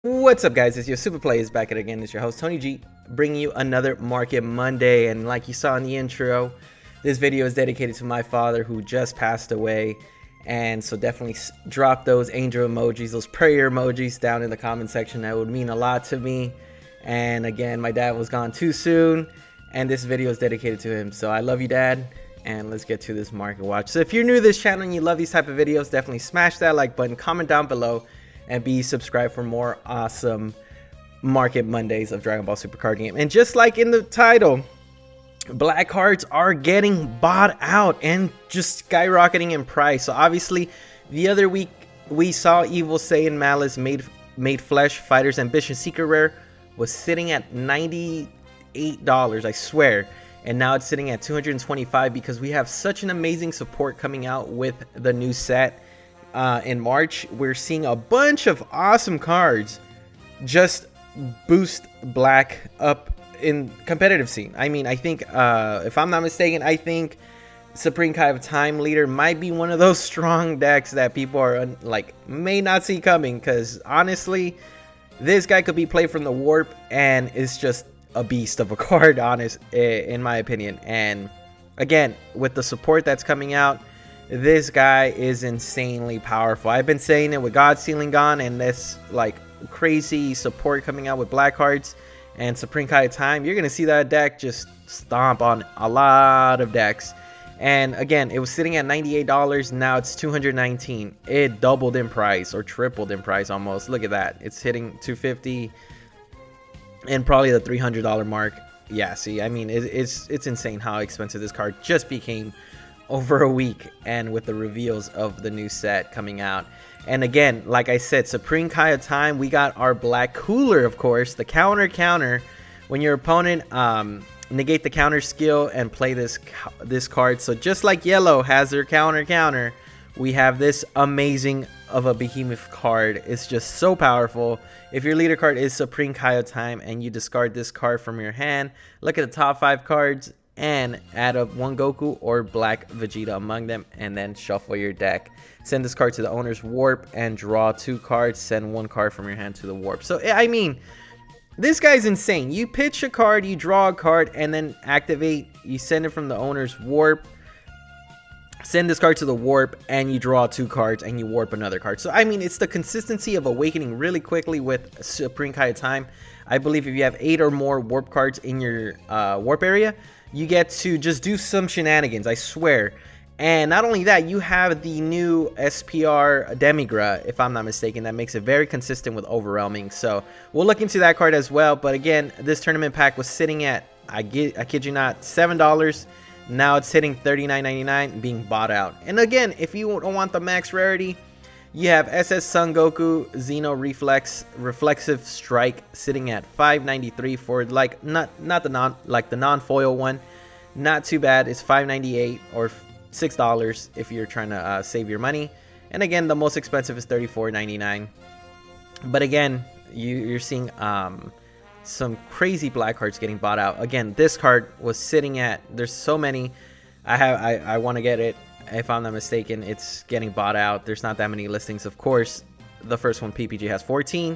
What's up, guys? It's your Super Playaz back at again. It's your host Tony G, bringing you another Market Monday. And like you saw in the intro, this video is dedicated to my father who just passed away. And so definitely drop those angel emojis, those prayer emojis down in the comment section. That would mean a lot to me. And again, my dad was gone too soon, and this video is dedicated to him. So I love you, Dad. And let's get to this market watch. So if you're new to this channel and you love these type of videos, definitely smash that like button, comment down below, and be subscribed for more awesome Market Mondays of Dragon Ball Super card game. And just like in the title, black cards are getting bought out and just skyrocketing in price. So obviously, the other week we saw Evil Saiyan Malice made Flesh Fighter's Ambition Secret Rare was sitting at $98, I swear. And now it's sitting at $225 because we have such an amazing support coming out with the new set. In March, we're seeing a bunch of awesome cards just boost black up in competitive scene. I mean, I think, if I'm not mistaken, I think Supreme Kai of Time Leader might be one of those strong decks that people are may not see coming. Because honestly, this guy could be played from the warp, and it's just a beast of a card, in my opinion. And again, with the support that's coming out, this guy is insanely powerful. I've been saying it with God Sealing Gone and this crazy support coming out with black cards and Supreme Kai of Time. You're gonna see that deck just stomp on a lot of decks. And again, it was sitting at $98. Now it's $219. It doubled in price, or tripled in price almost. Look at that. It's hitting $250 and probably the $300 mark. Yeah, see, I mean, it's insane how expensive this card just became over a week, and with the reveals of the new set coming out. And again, like I said, Supreme Kai of Time, we got our black cooler, of course, the counter when your opponent negate the counter skill and play this card. So just like yellow has their counter, we have this amazing of a behemoth card. It's just so powerful. If your leader card is Supreme Kai of Time and you discard this card from your hand, look at the top 5 cards and add up one Goku or black Vegeta among them, and then shuffle your deck. Send this card to the owner's warp and draw 2 cards. Send 1 card from your hand to the warp. So I mean, this guy's insane. You pitch a card, you draw a card, and then activate. You send it from the owner's warp, send this card to the warp, and you draw 2 cards and you warp another card. So I mean, it's the consistency of awakening really quickly with Supreme Kai of Time. I believe if you have 8 or more warp cards in your warp area, you get to just do some shenanigans, I swear. And not only that, you have the new SPR Demigra, if I'm not mistaken, that makes it very consistent with Overwhelming. So we'll look into that card as well. But again, this tournament pack was sitting at, I kid you not, $7. Now it's hitting $39.99, being bought out. And again, if you don't want the max rarity, you have SS Son Goku Xeno Reflexive Strike sitting at $5.93 for not the non-foil one. Not too bad. It's $5.98 or $6 if you're trying to save your money. And again, the most expensive is $34.99. But again, you're seeing some crazy black cards getting bought out. Again, this card was sitting at, there's so many. I want to get it. If I'm not mistaken, it's getting bought out. There's not that many listings. Of course, the first one, PPG, has 14.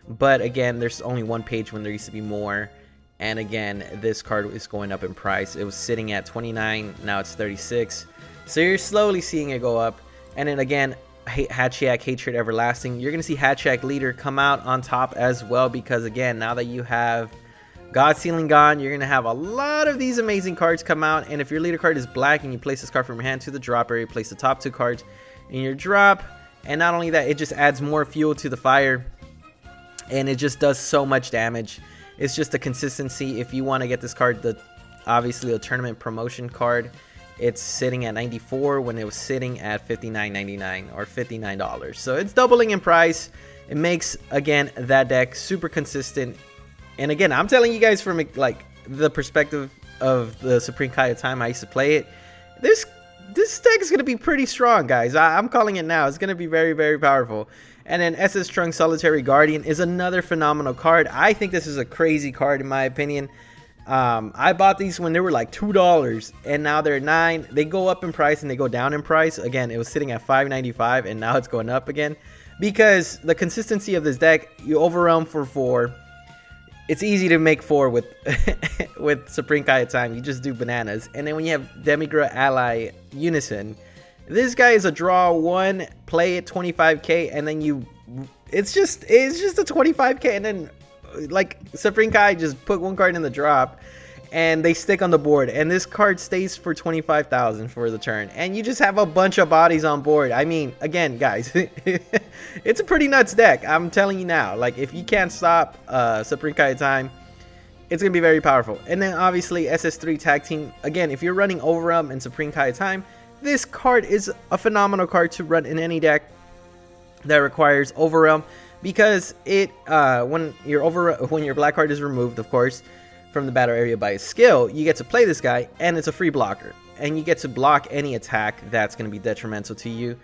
But again, there's only one page when there used to be more. And again, this card is going up in price. It was sitting at 29. Now it's 36. So you're slowly seeing it go up. And then again, Hachiak Hatred Everlasting. You're going to see Hachiak Leader come out on top as well. Because again, now that you have God Sealing Gone, you're going to have a lot of these amazing cards come out. And if your leader card is black and you place this card from your hand to the drop area, place the top 2 cards in your drop. And not only that, it just adds more fuel to the fire. And it just does so much damage. It's just the consistency. If you want to get this card, obviously the tournament promotion card, it's sitting at $94 when it was sitting at $59.99 or $59. So it's doubling in price. It makes, again, that deck super consistent. And again, I'm telling you guys from the perspective of the Supreme Kai of Time, I used to play it. This deck is going to be pretty strong, guys. I'm calling it now. It's going to be very, very powerful. And then SS Trunks Solitary Guardian is another phenomenal card. I think this is a crazy card in my opinion. I bought these when they were like $2 and now they're $9. They go up in price and they go down in price. Again, it was sitting at $5.95 and now it's going up again. because the consistency of this deck, you overwhelm for 4. It's easy to make 4 with with Supreme Kai at time. You just do bananas. And then when you have Demigra Ally Unison, this guy is a draw 1, play it 25k, and then you it's just a 25k, and then like Supreme Kai just put 1 card in the drop and they stick on the board, and this card stays for 25,000 for the turn, and you just have a bunch of bodies on board. I mean, again, guys, it's a pretty nuts deck. I'm telling you now. Like, if you can't stop Supreme Kai time, it's gonna be very powerful. And then obviously SS3 tag team. Again, if you're running Overwhelm and Supreme Kai time, this card is a phenomenal card to run in any deck that requires Overwhelm, because it when your black card is removed, of course, from the battle area by a skill, you get to play this guy, and it's a free blocker, and you get to block any attack that's going to be detrimental to you.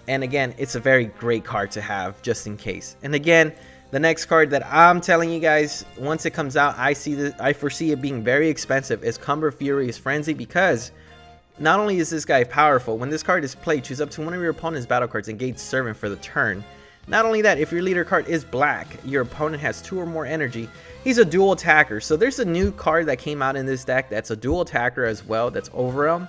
And again, it's a very great card to have just in case. And again, the next card that I'm telling you guys, once it comes out, I foresee it being very expensive, is Cumber Furious Frenzy, because not only is this guy powerful, when this card is played, choose up to one of your opponent's battle cards, engage Servant for the turn. Not only that, if your leader card is black, your opponent has 2 or more energy, he's a dual attacker. So there's a new card that came out in this deck that's a dual attacker as well, that's Overwhelm.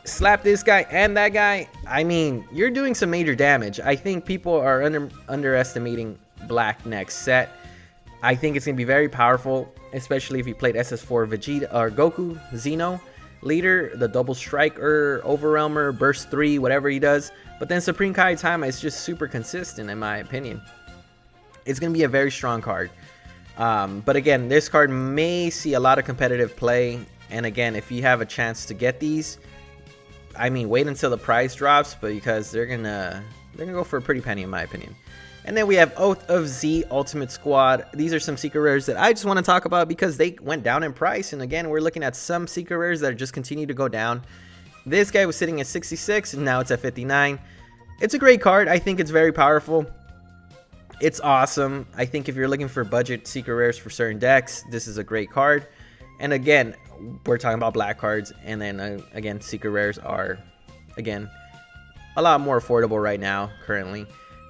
Slap this guy and that guy, I mean, you're doing some major damage. I think people are underestimating black next set. I think it's going to be very powerful, especially if you played SS4 Vegeta or Goku, Xeno leader, the double striker, Overwhelmer, burst 3, whatever he does. But then Supreme Kai Time is just super consistent, in my opinion. It's going to be a very strong card. But again, this card may see a lot of competitive play. And again, if you have a chance to get these, I mean, wait until the price drops, but because they're gonna go for a pretty penny, in my opinion. And then we have Oath of Z Ultimate Squad. These are some secret rares that I just want to talk about because they went down in price. And again, we're looking at some secret rares that just continue to go down. This guy was sitting at 66, and now it's at 59. It's a great card. I think it's very powerful. It's awesome. I think if you're looking for budget secret rares for certain decks, this is a great card. And again, we're talking about black cards. And then again, secret rares are, again, a lot more affordable right now, currently.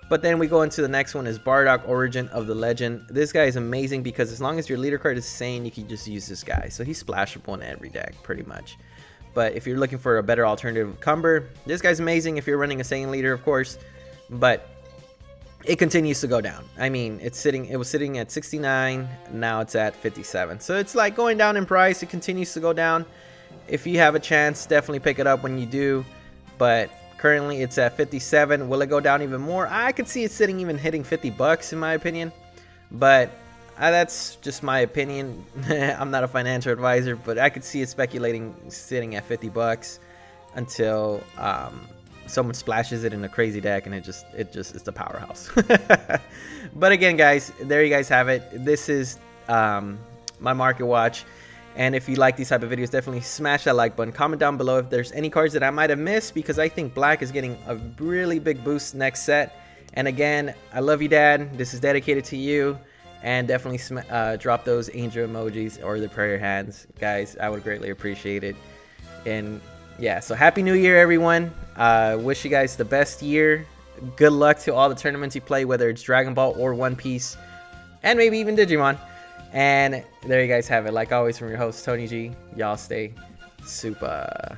But then we go into the next one, is Bardock, Origin of the Legend. This guy is amazing because as long as your leader card is sane, you can just use this guy. So he's splashable in every deck, pretty much. But if you're looking for a better alternative Cumber, this guy's amazing if you're running a sane leader, of course. But it continues to go down. I mean, it was sitting at 69, now it's at 57. So it's like going down in price. It continues to go down. If you have a chance, definitely pick it up when you do. But currently it's at 57. Will it go down even more? I could see it sitting even hitting 50 bucks in my opinion. But that's just my opinion. I'm not a financial advisor, but I could see it speculating sitting at 50 bucks until someone splashes it in a crazy deck, and it just is the powerhouse. But again, guys, there you guys have it. This is my market watch. And if you like these type of videos, definitely smash that like button. Comment down below if there's any cards that I might have missed, because I think black is getting a really big boost next set. And again, I love you, Dad. This is dedicated to you. And definitely drop those angel emojis or the prayer hands, guys. I would greatly appreciate it. And yeah, so Happy New Year, everyone. Wish you guys the best year. Good luck to all the tournaments you play, whether it's Dragon Ball or One Piece, and maybe even Digimon. And there you guys have it. Like always, from your host, Tony G. Y'all stay Supah.